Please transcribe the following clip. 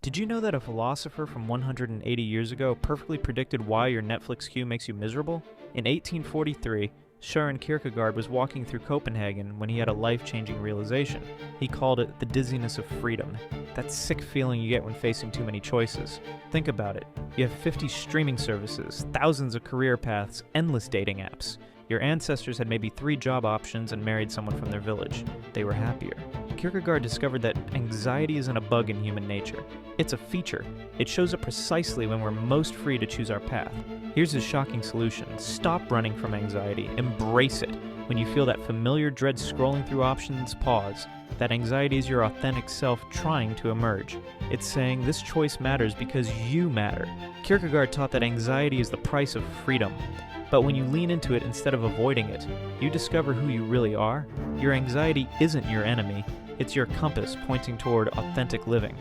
Did you know that a philosopher from 180 years ago perfectly predicted why your Netflix queue makes you miserable? In 1843, Søren Kierkegaard was walking through Copenhagen when he had a life-changing realization. He called it the dizziness of freedom. That sick feeling you get when facing too many choices. Think about it. You have 50 streaming services, thousands of career paths, endless dating apps. Your ancestors had maybe 3 job options and married someone from their village. They were happier. Kierkegaard discovered that anxiety isn't a bug in human nature. It's a feature. It shows up precisely when we're most free to choose our path. Here's his shocking solution. Stop running from anxiety. Embrace it. When you feel that familiar dread scrolling through options, pause. That anxiety is your authentic self trying to emerge. It's saying this choice matters because you matter. Kierkegaard taught that anxiety is the price of freedom. But when you lean into it instead of avoiding it, you discover who you really are. Your anxiety isn't your enemy. It's your compass pointing toward authentic living.